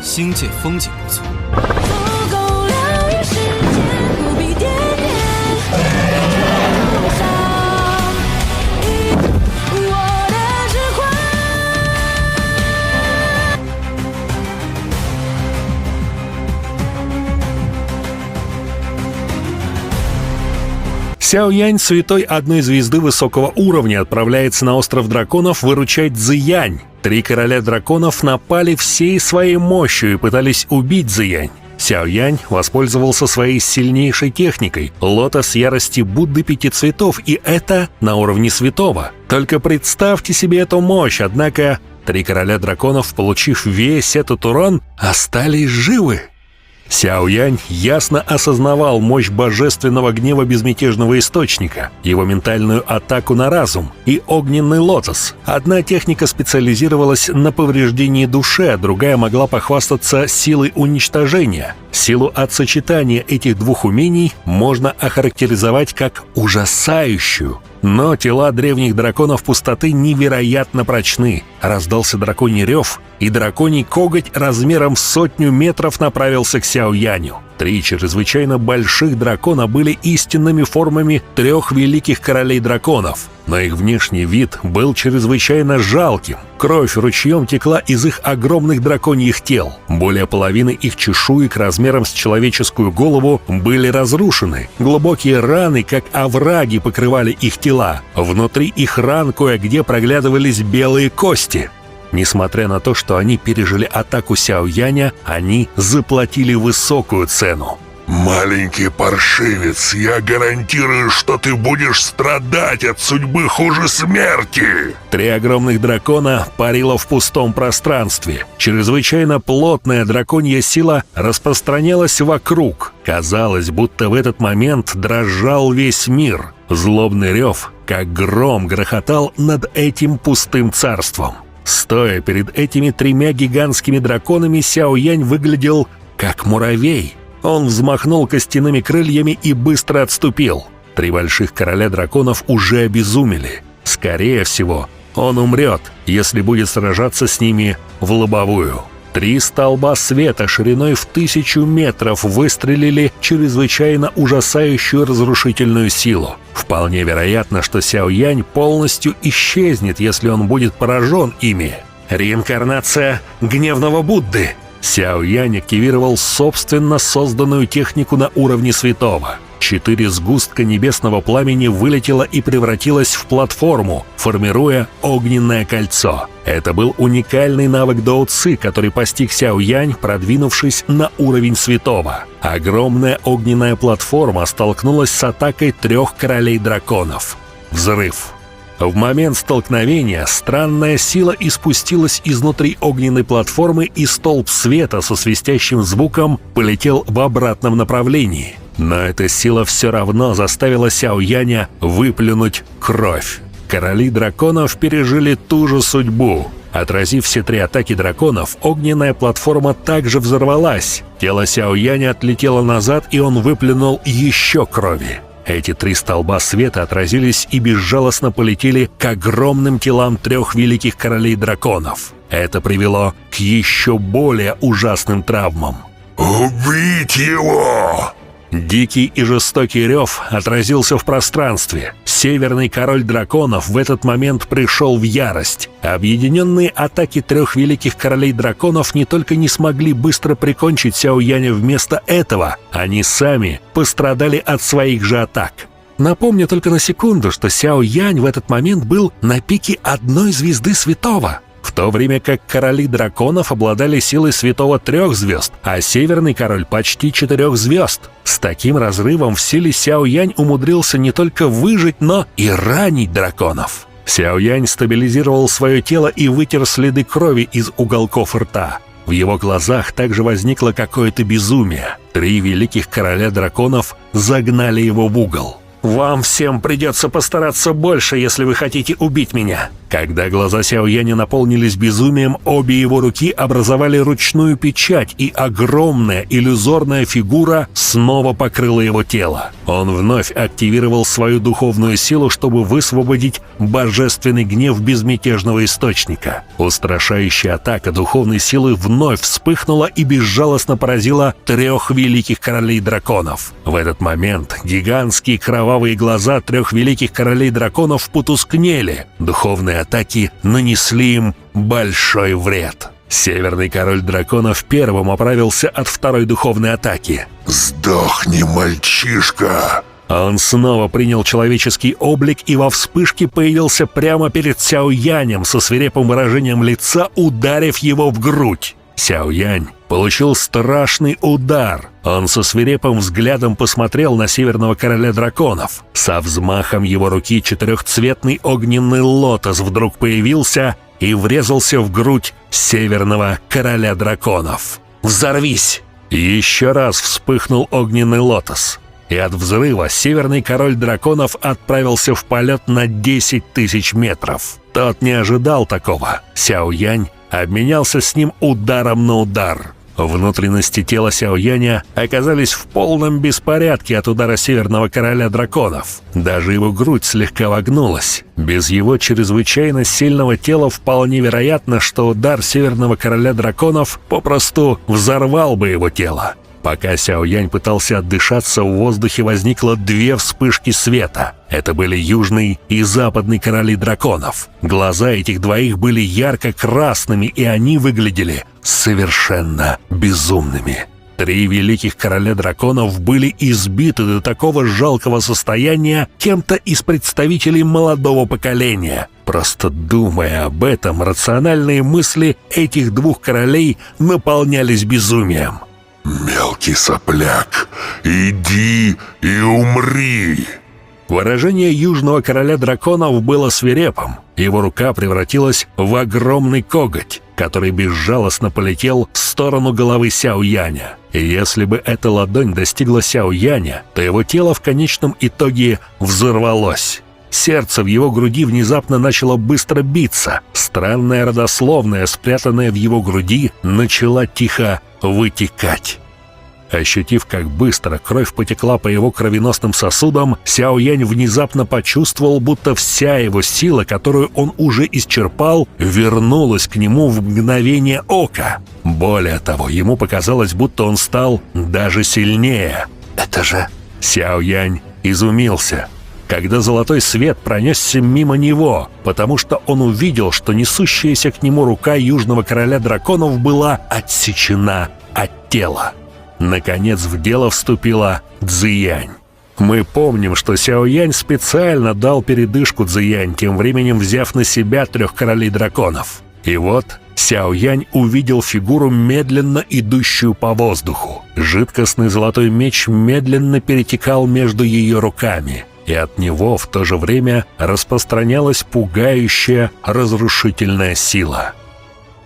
星界风景不错。足够疗愈世界，不必颠颠路上，我的指环。Сяо Янь, святой одной звезды высокого уровня, отправляется на остров драконов выручать Цзиянь. 3 короля драконов напали всей своей мощью и пытались убить Цзиянь. Сяо Янь воспользовался своей сильнейшей техникой — лотос ярости Будды 5 цветов, и это на уровне святого. Только представьте себе эту мощь, однако 3 короля драконов, получив весь этот урон, остались живы. Сяо Янь ясно осознавал мощь божественного гнева безмятежного источника, его ментальную атаку на разум и огненный лотос. Одна техника специализировалась на повреждении души, а другая могла похвастаться силой уничтожения. Силу от сочетания этих двух умений можно охарактеризовать как ужасающую. Но тела древних драконов пустоты невероятно прочны. Раздался драконий рев, и драконий коготь размером в 100 метров направился к Сяо Яню. 3 чрезвычайно больших дракона были истинными формами 3 великих королей драконов, но их внешний вид был чрезвычайно жалким. Кровь ручьем текла из их огромных драконьих тел. Более половины их чешуек размером с человеческую голову были разрушены. Глубокие раны, как овраги, покрывали их тела. Внутри их ран кое-где проглядывались белые кости. Несмотря на то, что они пережили атаку Сяо Яня, они заплатили высокую цену. «Маленький паршивец, я гарантирую, что ты будешь страдать от судьбы хуже смерти!» 3 огромных дракона парило в пустом пространстве. Чрезвычайно плотная драконья сила распространялась вокруг. Казалось, будто в этот момент дрожал весь мир. Злобный рев, как гром, грохотал над этим пустым царством. Стоя перед этими 3 гигантскими драконами, Сяо Янь выглядел как муравей. Он взмахнул костяными крыльями и быстро отступил. 3 больших короля драконов уже обезумели. Скорее всего, он умрет, если будет сражаться с ними в лобовую. 3 столба света шириной в 1000 метров выстрелили чрезвычайно ужасающую разрушительную силу. Вполне вероятно, что Сяо Янь полностью исчезнет, если он будет поражен ими. Реинкарнация гневного Будды. Сяо Янь активировал собственно созданную технику на уровне святого. 4 сгустка небесного пламени вылетело и превратилось в платформу, формируя огненное кольцо. Это был уникальный навык Дао Ци, который постиг Сяо Янь, продвинувшись на уровень святого. Огромная огненная платформа столкнулась с атакой 3 королей драконов. Взрыв. В момент столкновения странная сила испустилась изнутри огненной платформы, и столб света со свистящим звуком полетел в обратном направлении. Но эта сила все равно заставила Сяо Яня выплюнуть кровь. Короли драконов пережили ту же судьбу. Отразив все 3 атаки драконов, огненная платформа также взорвалась. Тело Сяо Яня отлетело назад, и он выплюнул еще крови. Эти 3 столба света отразились и безжалостно полетели к огромным телам 3 великих королей драконов. Это привело к еще более ужасным травмам. «Убить его!» Дикий и жестокий рев отразился в пространстве. Северный король драконов в этот момент пришел в ярость. Объединенные атаки 3 великих королей драконов не только не смогли быстро прикончить Сяо Яня, вместо этого они сами пострадали от своих же атак. Напомню только на секунду, что Сяо Янь в этот момент был на пике одной звезды святого, в то время как короли драконов обладали силой святого 3 звезд, а северный король почти 4 звезд. С таким разрывом в силе Сяо Янь умудрился не только выжить, но и ранить драконов. Сяо Янь стабилизировал свое тело и вытер следы крови из уголков рта. В его глазах также возникло какое-то безумие. 3 великих короля драконов загнали его в угол. «Вам всем придется постараться больше, если вы хотите убить меня. Когда глаза Сяояня наполнились безумием, обе его руки образовали ручную печать, и огромная иллюзорная фигура снова покрыла его тело. Он вновь активировал свою духовную силу, чтобы высвободить божественный гнев безмятежного источника. Устрашающая атака духовной силы вновь вспыхнула и безжалостно поразила 3 великих королей драконов. В этот момент гигантские кровавые глаза 3 великих королей драконов потускнели. Духовные атаки нанесли им большой вред. Северный король драконов первым оправился от второй духовной атаки. «Сдохни, мальчишка!» Он снова принял человеческий облик и во вспышке появился прямо перед Сяоянем со свирепым выражением лица, ударив его в грудь. Сяоянь получил страшный удар. Он со свирепым взглядом посмотрел на северного короля драконов. Со взмахом его руки 4-цветный огненный лотос вдруг появился и врезался в грудь северного короля драконов. «Взорвись!» Еще раз вспыхнул огненный лотос. И от взрыва северный король драконов отправился в полет на 10 000 метров. Тот не ожидал такого. Сяоянь обменялся с ним ударом на удар. Внутренности тела Сяояня оказались в полном беспорядке от удара северного короля драконов. Даже его грудь слегка вогнулась. Без его чрезвычайно сильного тела вполне вероятно, что удар северного короля драконов попросту взорвал бы его тело. Пока Сяоянь пытался отдышаться, в воздухе возникло 2 вспышки света. Это были южный и западный короли драконов. Глаза этих двоих были ярко-красными, и они выглядели совершенно безумными. 3 великих короля драконов были избиты до такого жалкого состояния кем-то из представителей молодого поколения. Просто думая об этом, рациональные мысли этих 2 королей наполнялись безумием. «Мелкий сопляк, иди и умри!» Выражение южного короля драконов было свирепым. Его рука превратилась в огромный коготь, который безжалостно полетел в сторону головы Сяояня. И если бы эта ладонь достигла Сяояня, то его тело в конечном итоге взорвалось. Сердце в его груди внезапно начало быстро биться. Странная родословная, спрятанная в его груди, начала тихо вытекать. Ощутив, как быстро кровь потекла по его кровеносным сосудам, Сяоянь внезапно почувствовал, будто вся его сила, которую он уже исчерпал, вернулась к нему в мгновение ока. Более того, ему показалось, будто он стал даже сильнее. «Это же...» Сяоянь изумился, когда золотой свет пронесся мимо него, потому что он увидел, что несущаяся к нему рука южного короля драконов была отсечена от тела. Наконец в дело вступила Цзиянь. Мы помним, что Сяоянь специально дал передышку Цзиянь, тем временем взяв на себя 3 королей драконов. И вот Сяоянь увидел фигуру, медленно идущую по воздуху. Жидкостный золотой меч медленно перетекал между ее руками, и от него в то же время распространялась пугающая разрушительная сила.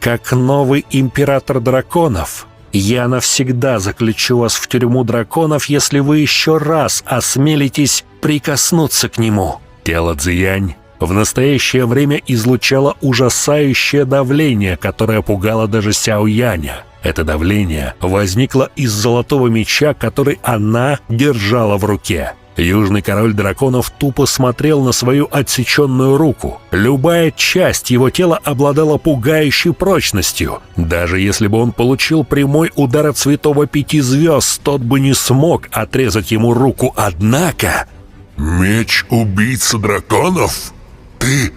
«Как новый император драконов, я навсегда заключу вас в тюрьму драконов, если вы еще раз осмелитесь прикоснуться к нему». Тело Цзиянь в настоящее время излучало ужасающее давление, которое пугало даже Сяояня. Это давление возникло из золотого меча, который она держала в руке. Южный король драконов тупо смотрел на свою отсеченную руку. Любая часть его тела обладала пугающей прочностью. Даже если бы он получил прямой удар от святого 5 звезд, тот бы не смог отрезать ему руку. Однако... «Меч убийцы драконов? Ты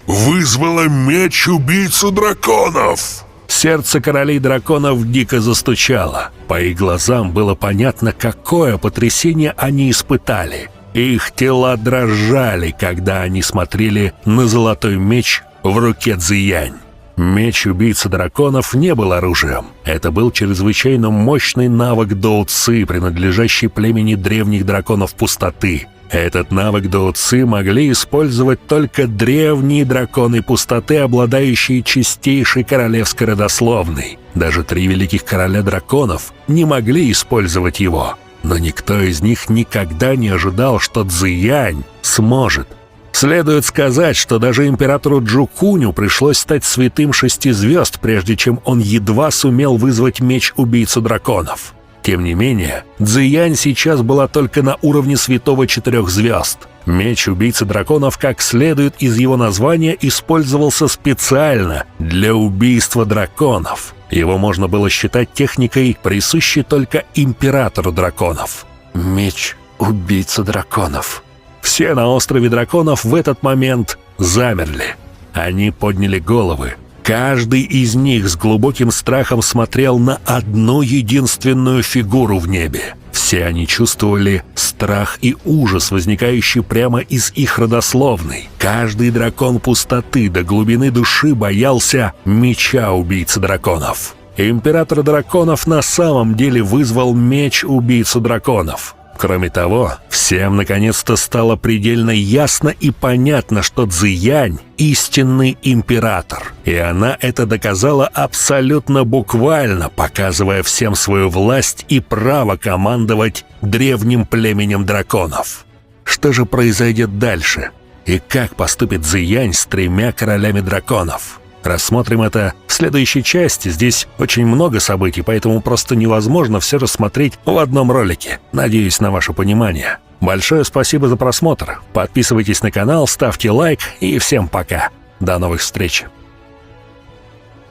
вызвала меч убийцу драконов!» Сердце королей драконов дико застучало. По их глазам было понятно, какое потрясение они испытали. Их тела дрожали, когда они смотрели на золотой меч в руке Цзиянь. Меч убийцы драконов не был оружием. Это был чрезвычайно мощный навык доу-ци, принадлежащий племени древних драконов пустоты. Этот навык доу-ци могли использовать только древние драконы пустоты, обладающие чистейшей королевской родословной. Даже 3 великих короля драконов не могли использовать его. Но никто из них никогда не ожидал, что Цзиянь сможет. Следует сказать, что даже императору Джукуню пришлось стать святым 6 звезд, прежде чем он едва сумел вызвать меч убийцу драконов. Тем не менее, Цзиянь сейчас была только на уровне святого 4 звезд. Меч убийцы драконов, как следует из его названия, использовался специально для убийства драконов. Его можно было считать техникой, присущей только императору драконов. Меч убийцы драконов. Все на острове драконов в этот момент замерли. Они подняли головы. Каждый из них с глубоким страхом смотрел на одну единственную фигуру в небе. Все они чувствовали страх и ужас, возникающий прямо из их родословной. Каждый дракон пустоты до глубины души боялся меча убийцы драконов. Император драконов на самом деле вызвал меч убийцу драконов. Кроме того, всем наконец-то стало предельно ясно и понятно, что Цзиянь – истинный император. И она это доказала абсолютно буквально, показывая всем свою власть и право командовать древним племенем драконов. Что же произойдет дальше? И как поступит Цзиянь с 3 королями драконов? Рассмотрим это в следующей части. Здесь очень много событий, поэтому просто невозможно все рассмотреть в одном ролике. Надеюсь на ваше понимание. Большое спасибо за просмотр. Подписывайтесь на канал, ставьте лайк и всем пока. До новых встреч.